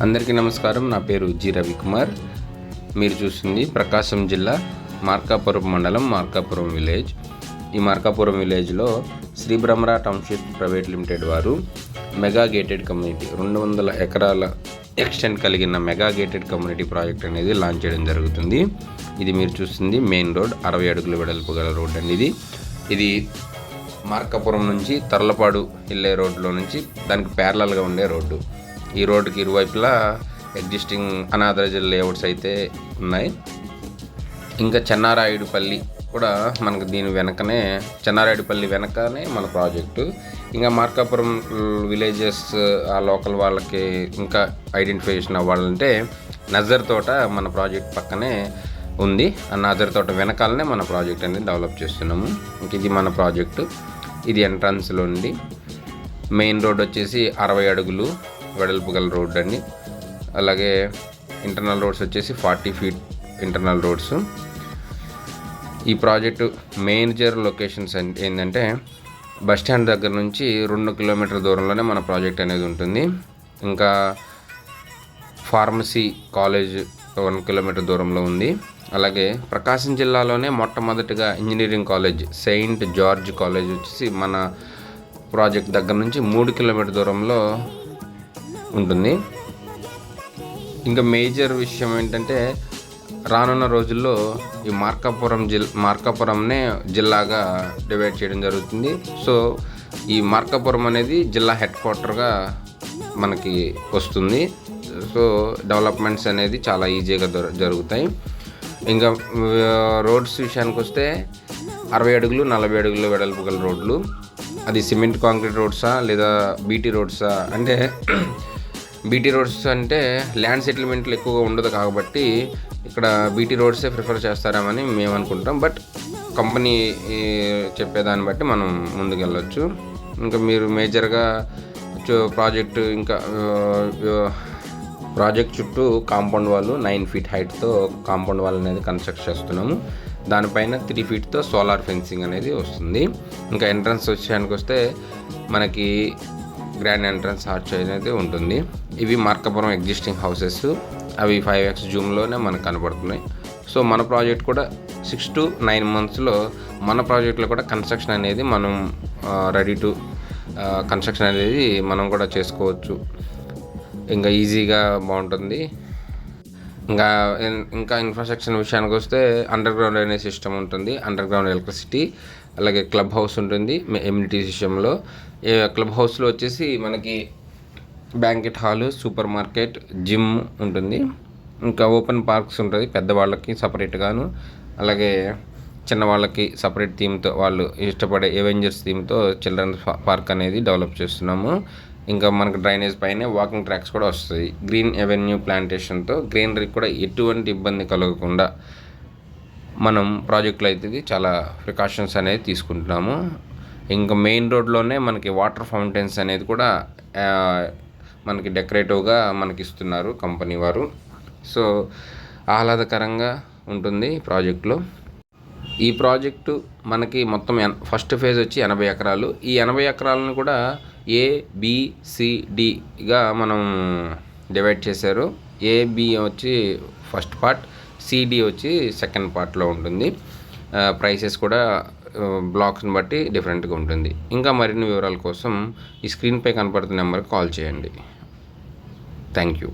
అందరికీ నమస్కారం. నా పేరు జి రవికుమార్. మీరు చూస్తుంది ప్రకాశం జిల్లా మార్కాపురం మండలం మార్కాపురం విలేజ్. ఈ మార్కాపురం విలేజ్లో Sri Brahmara township private limited వారు మెగా గేటెడ్ కమ్యూనిటీ 200 ఎకరాల ఎక్స్టెంట్ కలిగిన మెగా గేటెడ్ కమ్యూనిటీ ప్రాజెక్ట్ అనేది లాంచ్ చేయడం జరుగుతుంది. ఇది మీరు చూస్తుంది మెయిన్ రోడ్, 60 అడుగుల వెడల్పు గల రోడ్ అండి. ఇది మార్కాపురం నుంచి తర్లపాడు వెళ్ళే రోడ్లో నుంచి దానికి ప్యారలల్గా ఉండే రోడ్డు. ఈ రోడ్డుకి ఇరువైపులా ఎగ్జిస్టింగ్ అనాథరైజ్డ్ లేఅవుట్స్ అయితే ఉన్నాయి. ఇంకా చెన్నారాయుడుపల్లి కూడా మనకు దీని వెనకనే, చెన్నారాయుడుపల్లి వెనకనే మన ప్రాజెక్టు. ఇంకా మార్కాపురం విలేజెస్ ఆ లోకల్ వాళ్ళకి ఇంకా ఐడెంటిఫికేషన్ అవ్వాలంటే నజర్ తోట మన ప్రాజెక్ట్ పక్కనే ఉంది. ఆ నజర్ తోట వెనకాలనే మన ప్రాజెక్ట్ అనేది డెవలప్ చేస్తున్నాము. ఇంక ఇది మన ప్రాజెక్టు. ఇది ఎంట్రన్స్లో ఉండి మెయిన్ రోడ్ వచ్చేసి 60 అడుగులు వెడల్పు గల రోడ్ అండి. అలాగే ఇంటర్నల్ రోడ్స్ వచ్చేసి 40 ఫీట్ ఇంటర్నల్ రోడ్స్. ఈ ప్రాజెక్టు మేజర్ లొకేషన్స్ ఏంటంటే బస్ స్టాండ్ దగ్గర నుంచి 2 కిలోమీటర్ల దూరంలోనే మన ప్రాజెక్ట్ అనేది ఉంటుంది. ఇంకా ఫార్మసీ కాలేజ్ 1 కిలోమీటర్ దూరంలో ఉంది. అలాగే ప్రకాశం జిల్లాలోనే మొట్టమొదటిగా engineering college Saint George college వచ్చేసి మన ప్రాజెక్ట్ దగ్గర నుంచి 3 కిలోమీటర్ దూరంలో ఉంటుంది. ఇంకా మేజర్ విషయం ఏంటంటే రానున్న రోజుల్లో ఈ మార్కాపురంనే జిల్లాగా డివైడ్ చేయడం జరుగుతుంది. సో ఈ మార్కాపురం అనేది జిల్లా హెడ్ క్వార్టర్గా మనకి వస్తుంది. సో డెవలప్మెంట్స్ అనేది చాలా ఈజీగా జరుగుతాయి. ఇంకా రోడ్స్ విషయానికి వస్తే 60 అడుగులు 40 అడుగులు వెడల్పు గల రోడ్లు. అది సిమెంట్ కాంక్రీట్ రోడ్సా లేదా బీటీ రోడ్సా అంటే బీటీ రోడ్స్ అంటే ల్యాండ్ సెటిల్మెంట్లు ఎక్కువగా ఉండదు కాబట్టి ఇక్కడ బీటీ రోడ్సే ప్రిఫర్ చేస్తారేమని మేము అనుకుంటాం. బట్ కంపెనీ చెప్పేదాన్ని బట్టి మనం ముందుకు వెళ్ళొచ్చు. ఇంకా మీరు మేజర్గా ప్రాజెక్ట్ చుట్టూ కాంపౌండ్ వాళ్ళు 9 ఫీట్ హైట్తో కాంపౌండ్ వాల్ అనేది కన్స్ట్రక్ట్ చేస్తున్నాము. దానిపైన 3 ఫీట్తో సోలార్ ఫెన్సింగ్ అనేది వస్తుంది. ఇంకా ఎంట్రన్స్ విషయానికి వస్తే మనకి గ్రాండ్ ఎంట్రన్స్ ఆర్చ్ అనేది ఉంటుంది. ఇవి మార్కాపురం ఎగ్జిస్టింగ్ హౌసెస్. అవి 5x జూమ్లోనే మనకు కనబడుతున్నాయి. సో మన ప్రాజెక్ట్ కూడా 6 to 9 monthsలో మన ప్రాజెక్ట్లో కూడా కన్స్ట్రక్షన్ అనేది మనం రెడీ టు కన్స్ట్రక్షన్ అనేది మనం కూడా చేసుకోవచ్చు. ఇంకా ఈజీగా బాగుంటుంది. ఇంకా ఇన్ఫ్రాస్ట్రక్చర్ విషయానికి వస్తే అండర్ గ్రౌండ్ అనే సిస్టమ్ ఉంటుంది, అండర్ గ్రౌండ్ ఎలక్ట్రిసిటీ. అలాగే క్లబ్ హౌస్ ఉంటుంది ఎమ్యూనిటీ సిస్టంలో. క్లబ్ హౌస్లో వచ్చేసి మనకి banquet hall, super market, gym ఉంటుంది. ఇంకా ఓపెన్ పార్క్స్ ఉంటుంది పెద్దవాళ్ళకి సపరేట్గాను, అలాగే చిన్నవాళ్ళకి సపరేట్ థీమ్తో వాళ్ళు ఇష్టపడే ఎవెంజర్స్ థీమ్తో చిల్డ్రన్స్ పార్క్ అనేది డెవలప్ చేస్తున్నాము. ఇంకా మనకు డ్రైనేజ్ పైన వాకింగ్ ట్రాక్స్ కూడా వస్తాయి. గ్రీన్ ఎవెన్యూ ప్లాంటేషన్తో గ్రీనరీకి కూడా ఎటువంటి ఇబ్బంది కలగకుండా మనం ప్రాజెక్టులో అయితే చాలా ప్రికాషన్స్ అనేది తీసుకుంటున్నాము. ఇంకా మెయిన్ రోడ్లోనే మనకి వాటర్ ఫౌంటైన్స్ అనేది కూడా మనకి డెకరేటివ్గా మనకి ఇస్తున్నారు కంపెనీ వారు. సో ఆహ్లాదకరంగా ఉంటుంది ప్రాజెక్టులో. ఈ ప్రాజెక్టు మనకి మొత్తం ఫస్ట్ ఫేజ్ వచ్చి 80 ఎకరాలు. ఈ 80 ఎకరాలను కూడా ABCDగా మనం డివైడ్ చేశారు. AB వచ్చి ఫస్ట్ పార్ట్, CD వచ్చి సెకండ్ పార్ట్లో ఉంటుంది. ప్రైసెస్ కూడా బ్లాక్స్ని బట్టి డిఫరెంట్గా ఉంటుంది. ఇంకా మరిన్ని వివరాల కోసం ఈ స్క్రీన్పై కనపడుతున్న నెంబర్కి కాల్ చేయండి. Thank you.